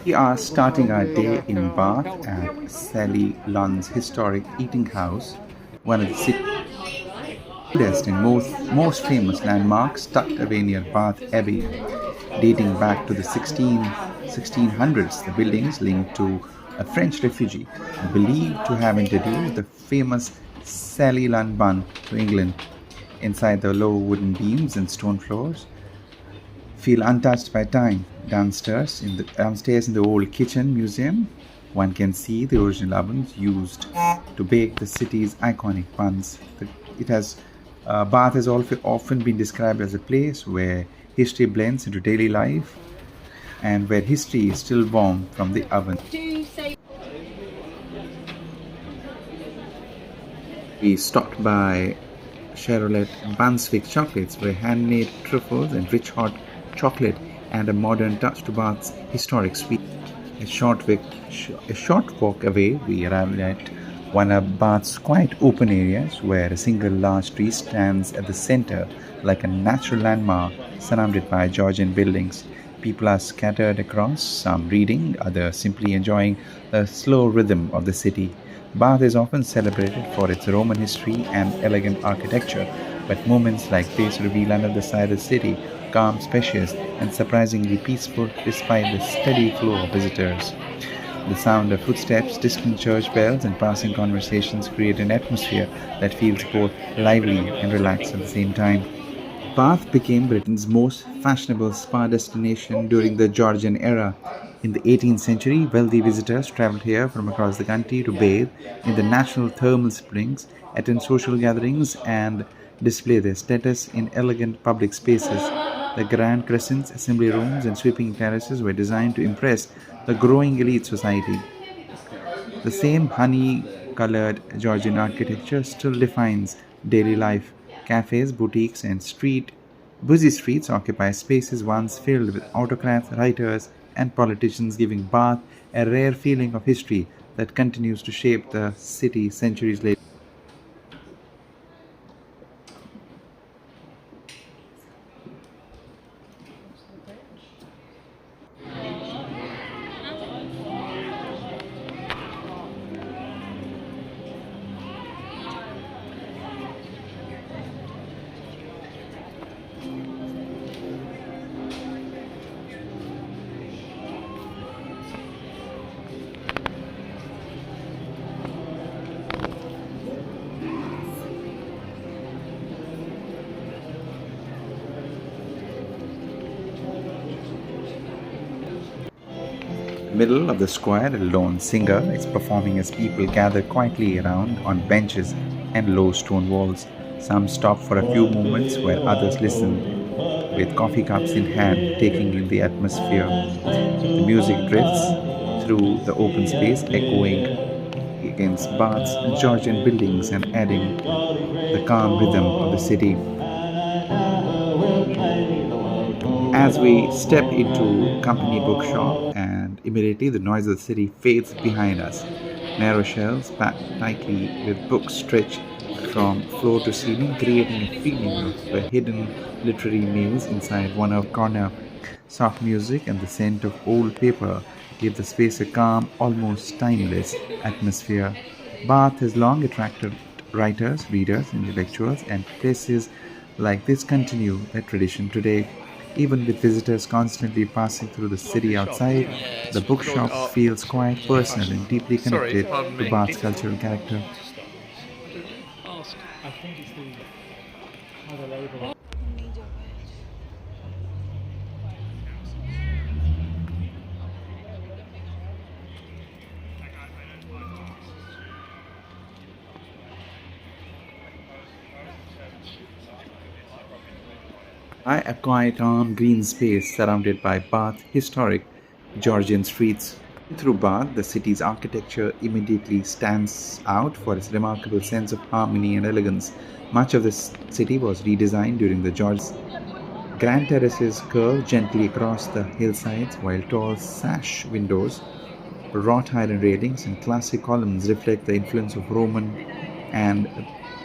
We are starting our day in Bath at Sally Lunn's historic eating house, one of the city's oldest and most famous landmarks tucked away near Bath Abbey. Dating back to the 1600s, the building is linked to a French refugee believed to have introduced the famous Sally Lunn bun to England. Inside the low wooden beams and stone floors, feel untouched by time. Downstairs in the old kitchen museum, one can see the original ovens used to bake the city's iconic buns. It has Bath has often been described as a place where history blends into daily life and where history is still warm from the oven. We stopped by Charlotte Brunswick Chocolates, where handmade truffles and rich hot chocolate add a modern touch to Bath's historic sweet. A short walk away, we arrived at one of Bath's quiet open areas where a single large tree stands at the center like a natural landmark surrounded by Georgian buildings. People are scattered across, some reading, others simply enjoying the slow rhythm of the city. Bath is often celebrated for its Roman history and elegant architecture, but moments like this reveal another side of the city, calm, spacious, and surprisingly peaceful despite the steady flow of visitors. The sound of footsteps, distant church bells, and passing conversations create an atmosphere that feels both lively and relaxed at the same time. Bath became Britain's most fashionable spa destination during the Georgian era. In the 18th century, wealthy visitors traveled here from across the country to bathe in the natural thermal springs, attend social gatherings, and display their status in elegant public spaces. The grand crescents, assembly rooms, and sweeping terraces were designed to impress the growing elite society. The same honey colored Georgian architecture still defines daily life. Cafes, boutiques, and busy streets occupy spaces once filled with autocrats, writers, and politicians, giving Bath a rare feeling of history that continues to shape the city centuries later. Middle of the square, a lone singer is performing as people gather quietly around on benches and low stone walls. Some stop for a few moments while others listen with coffee cups in hand, taking in the atmosphere. The music drifts through the open space, echoing against Bath's Georgian buildings and adding the calm rhythm of the city. As we step into company bookshop and immediately the noise of the city fades behind us. Narrow shelves packed tightly with books stretch from floor to ceiling, creating a feeling of a hidden literary maze inside one of corner. Soft music and the scent of old paper give the space a calm, almost timeless atmosphere. Bath has long attracted writers, readers, intellectuals, and places like this continue that tradition today. Even with visitors constantly passing through the city outside, the bookshop feels quite personal and deeply connected to Bath's cultural character. By a quiet, calm, green space surrounded by Bath historic Georgian streets. Through Bath, the city's architecture immediately stands out for its remarkable sense of harmony and elegance. Much of the city was redesigned during the Georgian. Grand terraces curve gently across the hillsides, while tall sash windows, wrought iron railings, and classic columns reflect the influence of Roman and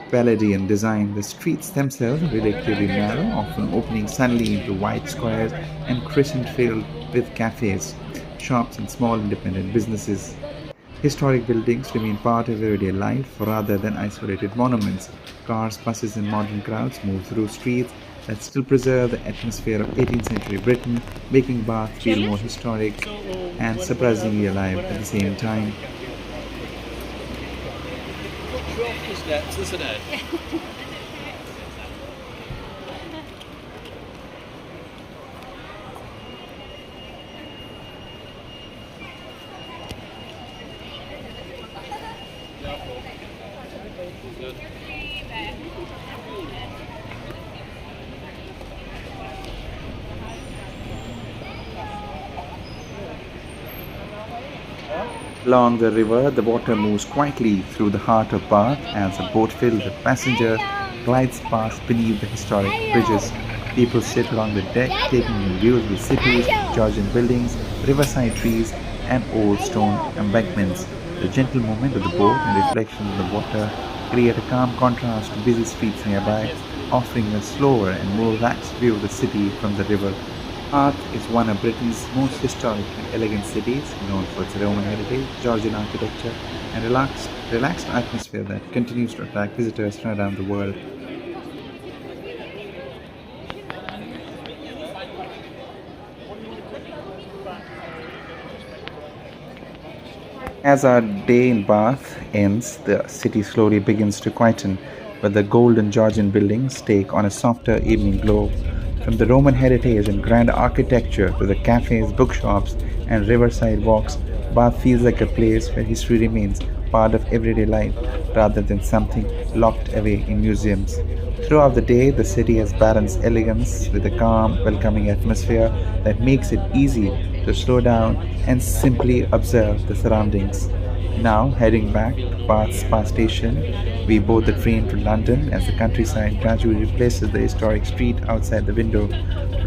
Palladian design. The streets themselves are relatively narrow, often opening suddenly into wide squares and crescent filled with cafes. shops, and small independent businesses. Historic buildings remain part of everyday life rather than isolated monuments. Cars, buses, and modern crowds move through streets that still preserve the atmosphere of 18th century Britain, making Bath feel more historic and surprisingly alive at the same time. Steps, isn't it? Along the river, the water moves quietly through the heart of Bath as a boat filled with passengers glides past beneath the historic bridges. People sit along the deck, taking in views of the cities, Georgian buildings, riverside trees, and old stone embankments. The gentle movement of the boat and reflections of the water create a calm contrast to busy streets nearby, offering a slower and more relaxed view of the city from the river. Bath is one of Britain's most historic and elegant cities, known for its Roman heritage, Georgian architecture, and relaxed atmosphere that continues to attract visitors from around the world. As our day in Bath ends, the city slowly begins to quieten, but the golden Georgian buildings take on a softer evening glow. From the Roman heritage and grand architecture to the cafes, bookshops, and riverside walks, Bath feels like a place where history remains part of everyday life rather than something locked away in museums. Throughout the day, the city has balanced elegance with a calm, welcoming atmosphere that makes it easy to slow down and simply observe the surroundings. Now, heading back to Bath's Spa station, we board the train to London as the countryside gradually replaces the historic street outside the window.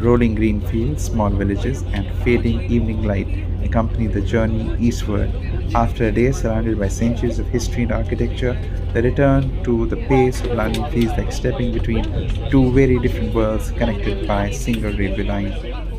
Rolling green fields, small villages, and fading evening light accompany the journey eastward. After a day surrounded by centuries of history and architecture, the return to the pace of London feels like stepping between two very different worlds connected by a single railway line.